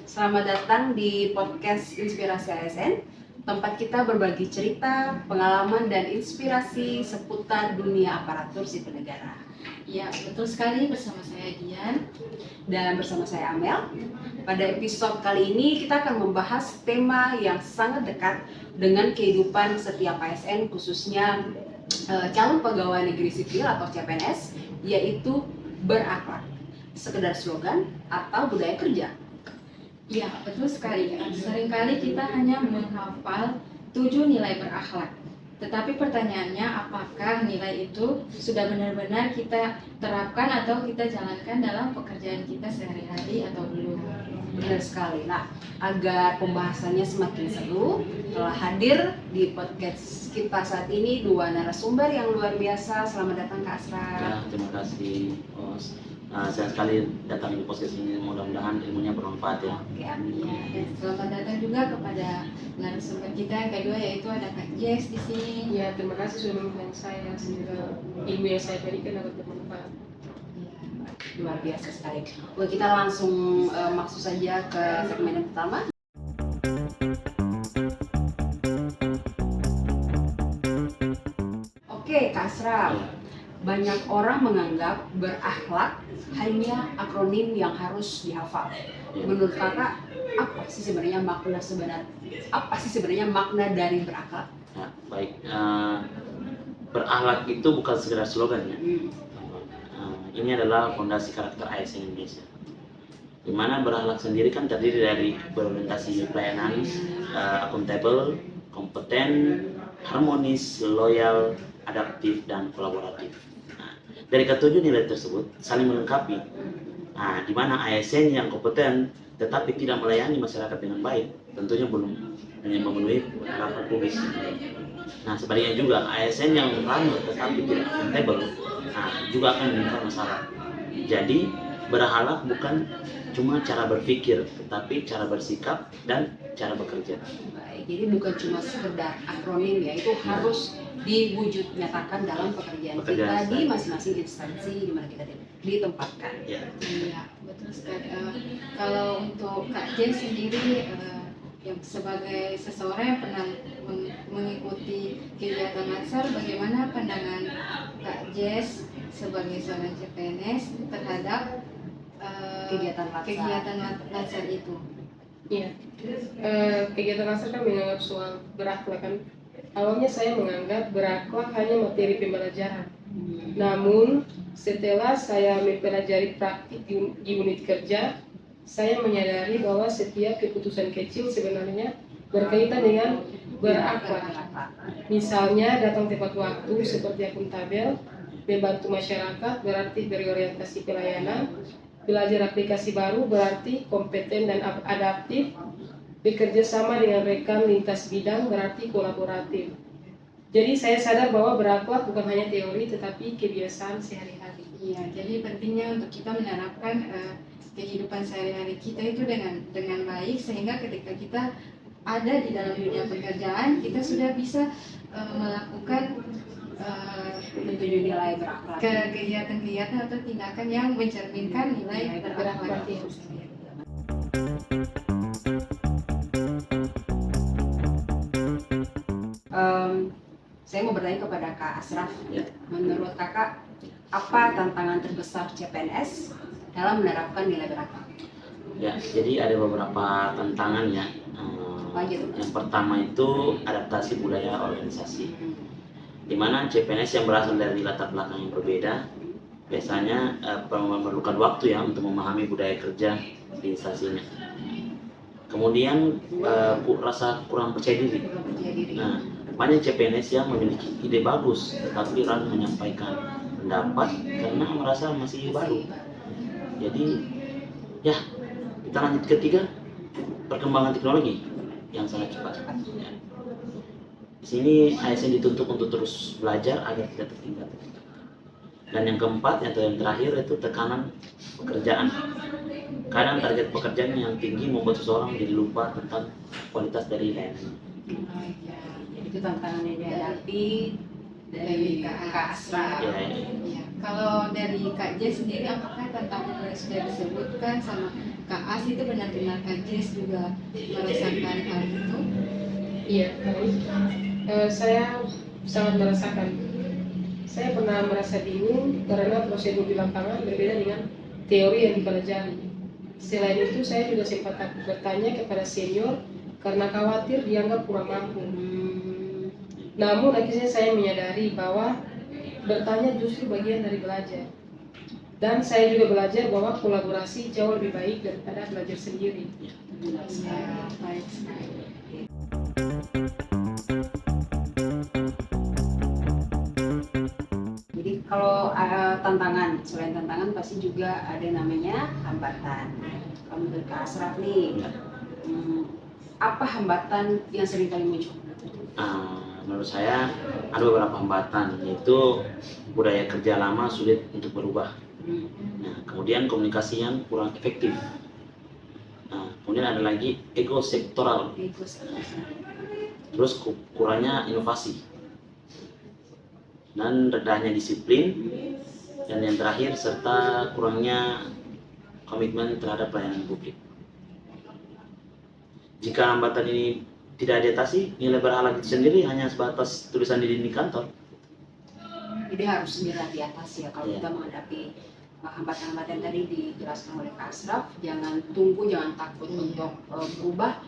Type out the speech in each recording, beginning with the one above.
Selamat datang di podcast Inspirasi ASN, tempat kita berbagi cerita, pengalaman, dan inspirasi seputar dunia aparatur sipil negara. Ya, betul sekali, bersama saya Dian. Dan bersama saya Amel. Pada episode kali ini kita akan membahas tema yang sangat dekat dengan kehidupan setiap ASN, khususnya calon pegawai negeri sipil atau CPNS, yaitu berakhlak. Sekedar slogan atau budaya kerja. Ya, betul sekali. Seringkali kita hanya menghafal 7 nilai berakhlak. Tetapi pertanyaannya, apakah nilai itu sudah benar-benar kita terapkan atau kita jalankan dalam pekerjaan kita sehari-hari atau belum? Benar sekali. Nah, agar pembahasannya semakin seru, telah hadir di podcast kita saat ini dua narasumber yang luar biasa. Selamat datang Kak Asra. Ya, terima kasih, Bos. Saya sekali datang di podcast ini, mudah-mudahan ilmunya bermanfaat ya. Ya, dan selamat datang juga kepada narasumber kita yang kedua, yaitu ada Kak Jess di sini. Ya, terima kasih sudah mengundang saya. Semoga ilmu yang saya berikan dapat bermanfaat. Luar biasa sekali. Oke, kita langsung masuk saja ke segmen yang pertama. Oke, Kak Asra. Banyak orang menganggap berakhlak hanya akronim yang harus dihafal. Menurut Kakak, apa sih sebenarnya makna dari berakhlak? Ya, baik. Berakhlak itu bukan sekedar slogan ya. Ini adalah fondasi karakter ASN Indonesia. Di mana berakhlak sendiri kan terdiri dari berorientasi pelayanan, akuntabel, kompeten, harmonis, loyal, adaptif, dan kolaboratif. Dari ketujuh nilai tersebut saling melengkapi. Di mana ASN yang kompeten tetapi tidak melayani masyarakat dengan baik, tentunya belum hanya memenuhi harapan publik. Sebaliknya juga ASN yang ramah tetapi tidak akuntabel, juga akan menimbulkan masalah. Jadi berakhlak bukan cuma cara berpikir, tetapi cara bersikap dan cara bekerja. Baik, jadi bukan cuma sekedar akronim ya, itu harus diwujud nyatakan dalam pekerjaan kita di masing-masing instansi di mana kita ditempatkan. Ya. Iya, betul sekali. Kalau untuk Kak Jen sendiri, yang sebagai seseorang yang pernah mengikuti kegiatan Latsar, bagaimana pandangan Kak Jess sebagai seorang CPNS terhadap kegiatan Latsar itu? Iya, kegiatan Latsar kan menganggap soal berakhlak kan. Awalnya saya menganggap berakhlak hanya materi pembelajaran. Namun setelah saya mempelajari praktik di unit kerja, saya menyadari bahwa setiap keputusan kecil sebenarnya berkaitan dengan berakhlak. Misalnya datang tepat waktu seperti akuntabel, membantu masyarakat berarti berorientasi pelayanan, belajar aplikasi baru berarti kompeten dan adaptif, bekerja sama dengan rekan lintas bidang berarti kolaboratif. Jadi saya sadar bahwa berakhlak bukan hanya teori tetapi kebiasaan sehari-hari. Iya, jadi pentingnya untuk kita menerapkan kehidupan sehari-hari kita itu dengan baik, sehingga ketika kita ada di dalam dunia pekerjaan kita sudah bisa melakukan nilai berakhlak, kegiatan-kegiatan atau tindakan yang mencerminkan nilai berakhlak itu. Saya mau bertanya kepada Kak Asraf. Ya. Menurut Kakak, apa tantangan terbesar CPNS dalam menerapkan nilai berakhlak? Ya, jadi ada beberapa tantangan ya. Apa aja tuh? Yang pertama itu adaptasi budaya organisasi. Di mana CPNS yang berasal dari latar belakang yang berbeda biasanya memerlukan waktu ya untuk memahami budaya kerja di instansinya. Kemudian rasa kurang percaya diri. Banyak CPNS yang memiliki ide bagus tetapi ragu menyampaikan pendapat karena merasa masih baru. Jadi ya, kita lanjut ketiga, perkembangan teknologi yang sangat cepat. Ya. Di sini ASN dituntut untuk terus belajar agar tidak tertinggal. Dan yang keempat atau yang terakhir itu tekanan pekerjaan. Kadang target pekerjaan yang tinggi membuat seseorang jadi lupa tentang kualitas dari layanan. Itu tantangan yang dihadapi dari Kak Asra. Ya. Kalau dari Kak J sendiri, apakah tantangan yang sudah disebutkan sama Kak As itu benar-benar Kak Jess juga merasakan hal itu? Iya, baik. Saya sangat merasakan. Saya pernah merasa bingung karena prosedur di lapangan berbeda dengan teori yang dipelajari. Selain itu, saya juga sempat takut bertanya kepada senior karena khawatir dianggap kurang mampu. Namun akhirnya saya menyadari bahwa bertanya justru bagian dari belajar. Dan saya juga belajar bahwa kolaborasi jauh lebih baik daripada belajar sendiri. Ya, baik sekali. Jadi kalau tantangan, selain tantangan pasti juga ada namanya hambatan. Kalau menurut Kak Asraf nih, apa hambatan yang sering kali muncul? Menurut saya ada beberapa hambatan, yaitu budaya kerja lama sulit untuk berubah. Nah, kemudian komunikasi yang kurang efektif. Nah, kemudian ada lagi ego sektoral, terus kurangnya inovasi, dan rendahnya disiplin, dan yang terakhir serta kurangnya komitmen terhadap pelayanan publik. Jika hambatan ini tidak diatasi, nilai berhala itu sendiri hanya sebatas tulisan di dinding kantor. Jadi harus segera diatasi ya kalau Iya. kita menghadapi hambatan-hambatan tadi dijelaskan oleh Kak Asraf. Jangan tunggu, jangan takut untuk berubah.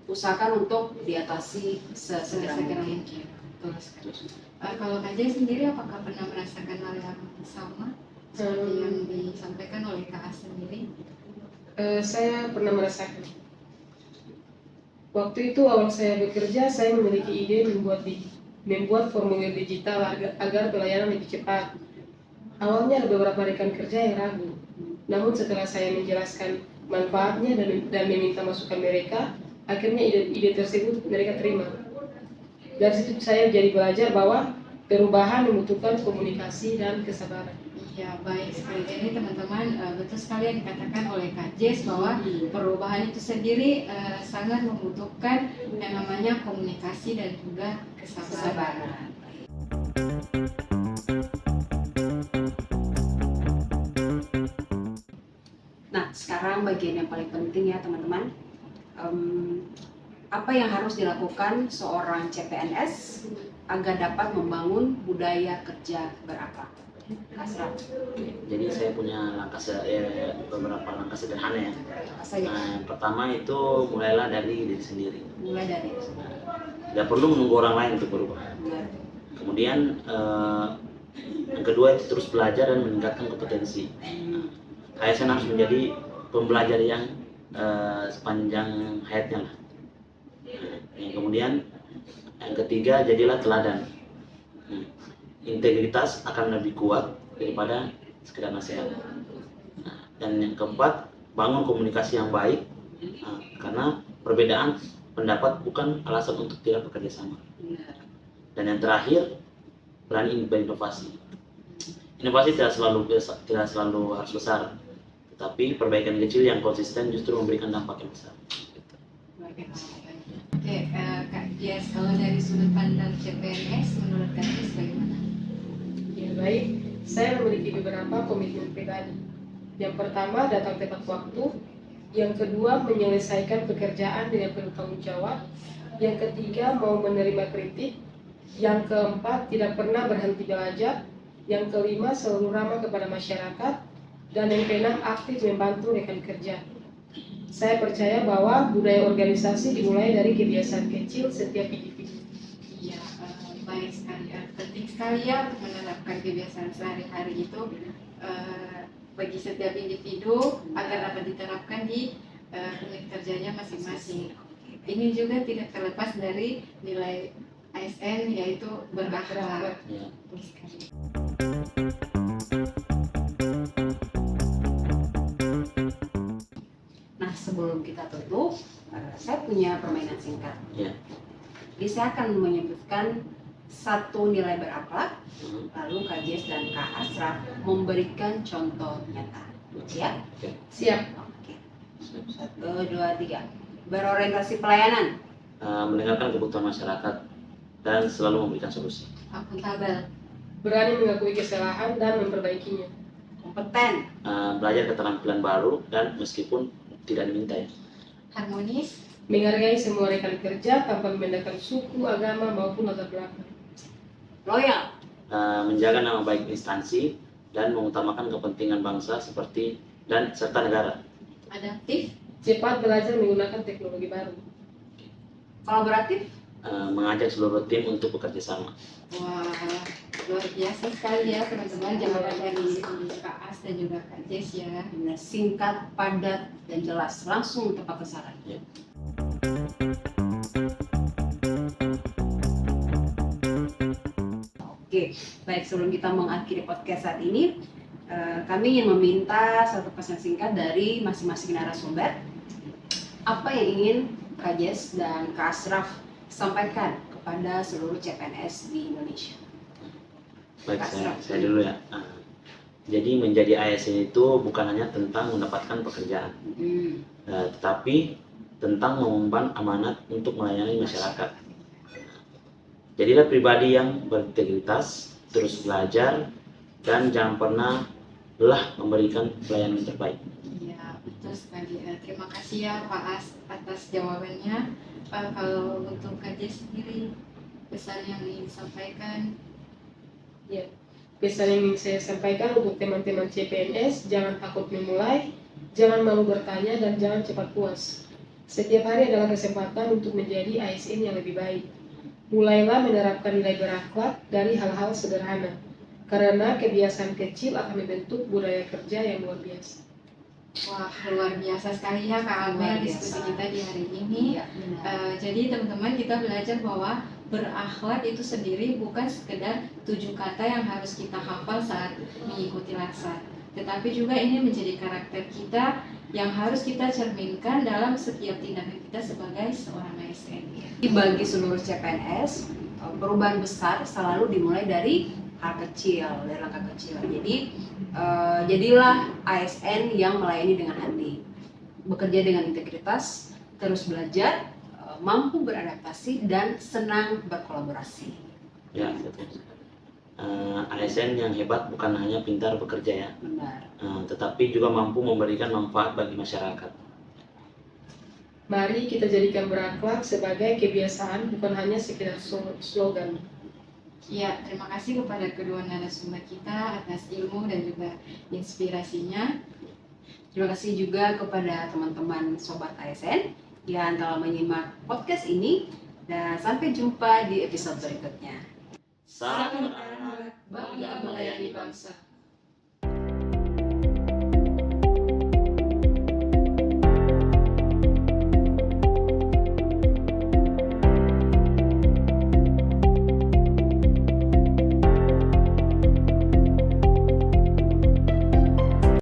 Usahakan untuk diatasi sesegera Segera mungkin. mungkin. Betul sekali. Kalau Kak Jess sendiri apakah pernah merasakan hal yang sama seperti yang disampaikan oleh Kak As sendiri? Saya pernah merasakan. Waktu itu awal saya bekerja, saya memiliki ide membuat formulir digital agar pelayanan lebih cepat. Awalnya ada beberapa rekan kerja yang ragu, namun setelah saya menjelaskan manfaatnya dan meminta masukan mereka, akhirnya ide tersebut mereka terima. Dari situ saya jadi belajar bahwa perubahan membutuhkan komunikasi dan kesabaran. Ya, baik sekali. Jadi teman-teman, betul sekali yang dikatakan oleh Kak Jess bahwa perubahan itu sendiri sangat membutuhkan yang namanya komunikasi dan juga kesabaran. Nah, sekarang bagian yang paling penting ya teman-teman. Apa yang harus dilakukan seorang CPNS agar dapat membangun budaya kerja berakhlak? Asraf, Jadi saya punya beberapa langkah sederhana ya. apa saja? Nah, yang pertama itu mulailah dari diri sendiri. Mulai dari Tidak perlu menunggu orang lain untuk berubah. Kemudian yang kedua itu terus belajar dan meningkatkan kompetensi. ASN harus menjadi pembelajar yang sepanjang hayatnya lah. Yang kemudian yang ketiga, jadilah teladan. Integritas akan lebih kuat daripada sekedar nasihat. Dan yang keempat, bangun komunikasi yang baik, karena perbedaan pendapat bukan alasan untuk tidak bekerja sama. Dan yang terakhir, berani berinovasi. Inovasi tidak selalu harus besar, tetapi perbaikan kecil yang konsisten justru memberikan dampak yang besar. Oke, Kak Jess, kalau dari sudut pandang CPNS, menurut Kak Jess bagaimana? Ya, baik, saya memiliki beberapa komitmen pribadi. Yang pertama, datang tepat waktu. Yang kedua, menyelesaikan pekerjaan dengan penuh tanggung jawab. Yang ketiga, mau menerima kritik. Yang keempat, tidak pernah berhenti belajar. Yang kelima, selalu ramah kepada masyarakat. Dan yang keenam, aktif membantu rekan kerja. Saya percaya bahwa budaya organisasi dimulai dari kebiasaan kecil setiap individu. Iya, baik sekali. Penting sekali ya untuk menerapkan kebiasaan sehari-hari itu bagi setiap individu agar dapat diterapkan di unit kerjanya masing-masing. Ini juga tidak terlepas dari nilai ASN yaitu berakhlak. Ya. Betul sekali. Nah, sebelum kita tutup, saya punya permainan singkat. Ya. Jadi saya akan menyebutkan satu nilai berakhlak, lalu Kak Jess dan Kak Asraf memberikan contoh nyata. Siap? Siap. Oke. 1, 2, 3. Berorientasi pelayanan. Mendengarkan kebutuhan masyarakat dan selalu memberikan solusi. Akuntabel. Berani mengakui kesalahan dan memperbaikinya. Kompeten. Belajar keterampilan baru dan meskipun tidak diminta ya. Harmonis, Menghargai semua rekan kerja tanpa membedakan suku, agama, maupun latar belakang. Loyal. Menjaga nama baik instansi dan mengutamakan kepentingan bangsa serta negara. adaptif, Cepat belajar menggunakan teknologi baru. Kolaboratif. Mengajak seluruh tim untuk bekerja sama. wah luar biasa sekali ya teman-teman jawaban dari Kak As dan juga Kak Jess ya. Benar, singkat, padat, dan jelas, langsung tepat sasaran. Ya. Oke, baik, sebelum kita mengakhiri podcast saat ini, kami ingin meminta satu pesan singkat dari masing-masing narasumber. Apa yang ingin Kak Jess dan Kak Asraf sampaikan kepada seluruh CPNS di Indonesia? Baik, Kak Asraf. saya dulu ya. Jadi menjadi ASN itu bukan hanya tentang mendapatkan pekerjaan, tetapi tentang mengemban amanat untuk melayani masyarakat. Jadilah pribadi yang berintegritas, terus belajar, dan jangan pernah lelah memberikan pelayanan terbaik. Iya, betul sekali. Terima kasih ya Pak As atas jawabannya. Kalau untuk Kak Jess sendiri, pesan yang ingin disampaikan? Ya, pesan yang ingin saya sampaikan untuk teman-teman CPNS, jangan takut memulai, jangan malu bertanya, dan jangan cepat puas. Setiap hari adalah kesempatan untuk menjadi ASN yang lebih baik. Mulailah menerapkan nilai berakhlak dari hal-hal sederhana, karena kebiasaan kecil akan membentuk budaya kerja yang luar biasa. Wah, luar biasa sekali ya Kak Luar Amel biasa. diskusi kita di hari ini. Iya, benar. Jadi teman-teman kita belajar bahwa berakhlak itu sendiri bukan sekedar 7 kata yang harus kita hafal saat mengikuti laksar, tetapi juga ini menjadi karakter kita yang harus kita cerminkan dalam setiap tindakan kita sebagai seorang ASN. Bagi seluruh CPNS, perubahan besar selalu dimulai dari hal kecil, dari langkah kecil. Jadi jadilah ASN yang melayani dengan hati, bekerja dengan integritas, terus belajar, mampu beradaptasi, dan senang berkolaborasi. Ya, betul. ASN yang hebat bukan hanya pintar bekerja ya, Benar. tetapi juga mampu memberikan manfaat bagi masyarakat. Mari kita jadikan berakhlak sebagai kebiasaan, bukan hanya sekedar slogan. Ya, terima kasih kepada kedua narasumber kita atas ilmu dan juga inspirasinya. Terima kasih juga kepada teman-teman Sobat ASN yang telah menyimak podcast ini, dan sampai jumpa di episode berikutnya. Salam anak Bangga melayani bangsa.